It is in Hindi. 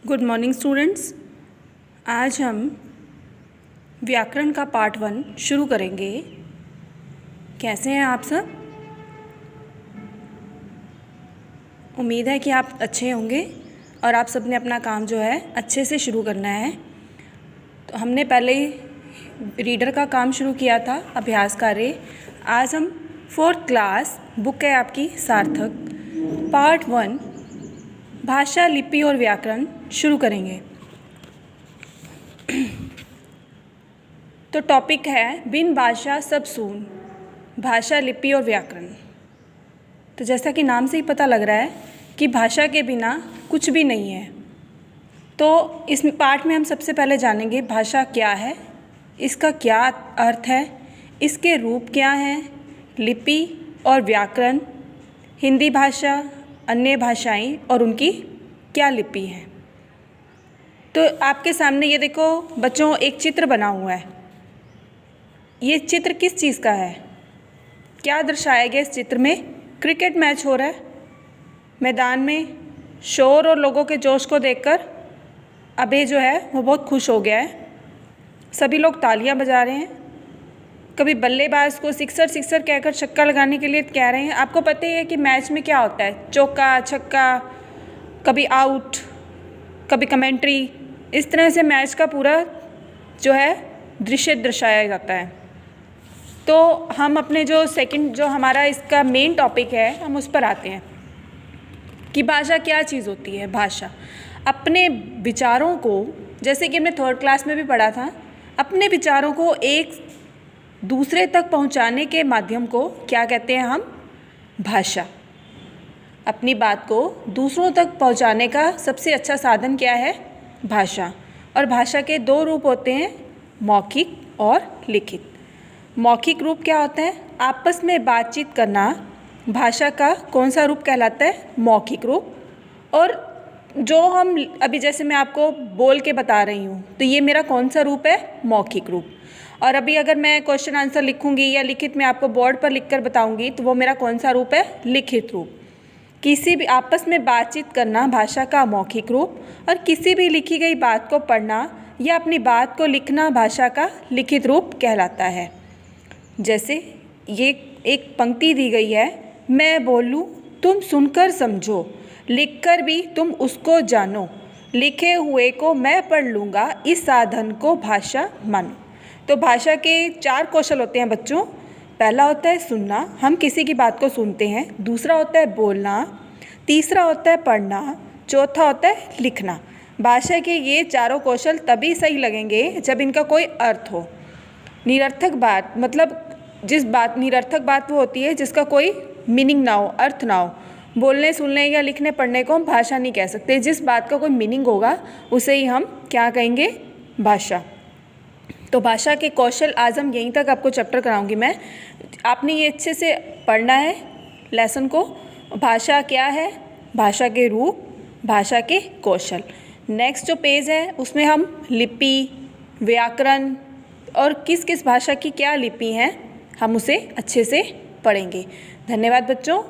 Good morning students. आज हम व्याकरण का पार्ट 1 शुरू करेंगे। कैसे हैं आप सब? उम्मीद है कि आप अच्छे होंगे और आप सब ने अपना काम जो है अच्छे से शुरू करना है। तो हमने पहले ही रीडर का काम शुरू किया था, अभ्यास कार्य। आज हम 4th क्लास बुक है आपकी सार्थक, पार्ट 1 भाषा, लिपि और व्याकरण शुरू करेंगे। तो टॉपिक है बिन भाषा सब सून, भाषा, लिपि और व्याकरण। तो जैसा कि नाम से ही पता लग रहा है कि भाषा के बिना कुछ भी नहीं है। तो इस पार्ट में हम सबसे पहले जानेंगे भाषा क्या है, इसका क्या अर्थ है, इसके रूप क्या हैं, लिपि और व्याकरण, हिंदी भाषा, अन्य भाषाएं और उनकी क्या लिपि है। तो आपके सामने ये देखो बच्चों, एक चित्र बना हुआ है। ये चित्र किस चीज़ का है? क्या दर्शाया गया इस चित्र में? क्रिकेट मैच हो रहा है। मैदान में शोर और लोगों के जोश को देखकर अभय जो है वो बहुत खुश हो गया है। सभी लोग तालियां बजा रहे हैं। कभी बल्लेबाज को सिक्सर कहकर छक्का लगाने के लिए कह रहे हैं। आपको पता ही है कि मैच में क्या होता है, चौका छक्का, कभी आउट, कभी कमेंट्री, इस तरह से मैच का पूरा जो है दृश्य दर्शाया जाता है। तो हम अपने जो हमारा इसका मेन टॉपिक है, हम उस पर आते हैं कि भाषा क्या चीज़ होती है। भाषा अपने विचारों को, जैसे कि हमने 3rd क्लास में भी पढ़ा था, अपने विचारों को एक दूसरे तक पहुंचाने के माध्यम को क्या कहते हैं हम? भाषा। अपनी बात को दूसरों तक पहुंचाने का सबसे अच्छा साधन क्या है? भाषा। और भाषा के 2 रूप होते हैं, मौखिक और लिखित। मौखिक रूप क्या होता है? आपस में बातचीत करना। भाषा का कौन सा रूप कहलाता है? मौखिक रूप। और जो हम अभी जैसे मैं आपको बोल के बता रही हूँ, तो ये मेरा कौन सा रूप है? मौखिक रूप। और अभी अगर मैं क्वेश्चन आंसर लिखूंगी या लिखित में आपको बोर्ड पर लिखकर बताऊंगी, तो वो मेरा कौन सा रूप है? लिखित रूप। किसी भी आपस में बातचीत करना भाषा का मौखिक रूप, और किसी भी लिखी गई बात को पढ़ना या अपनी बात को लिखना भाषा का लिखित रूप कहलाता है। जैसे ये एक पंक्ति दी गई है, मैं बोलूं तुम सुनकर समझो, लिखकर भी तुम उसको जानो, लिखे हुए को मैं पढ़ लूँगा, इस साधन को भाषा मानो। तो भाषा के 4 कौशल होते हैं बच्चों। पहला होता है सुनना, हम किसी की बात को सुनते हैं। दूसरा होता है बोलना। तीसरा होता है पढ़ना। चौथा होता है लिखना। भाषा के ये 4 कौशल तभी सही लगेंगे जब इनका कोई अर्थ हो। निरर्थक बात मतलब निरर्थक बात वो होती है जिसका कोई मीनिंग ना हो, अर्थ ना हो। बोलने, सुनने या लिखने पढ़ने को हम भाषा नहीं कह सकते। जिस बात का कोई मीनिंग होगा उसे ही हम क्या कहेंगे? भाषा। तो भाषा के कौशल आज हम यहीं तक आपको चैप्टर कराऊंगी मैं। आपने ये अच्छे से पढ़ना है लेसन को। भाषा क्या है, भाषा के रूप, भाषा के कौशल। नेक्स्ट जो पेज है उसमें हम लिपि, व्याकरण और किस किस भाषा की क्या लिपि हैं, हम उसे अच्छे से पढ़ेंगे। धन्यवाद बच्चों।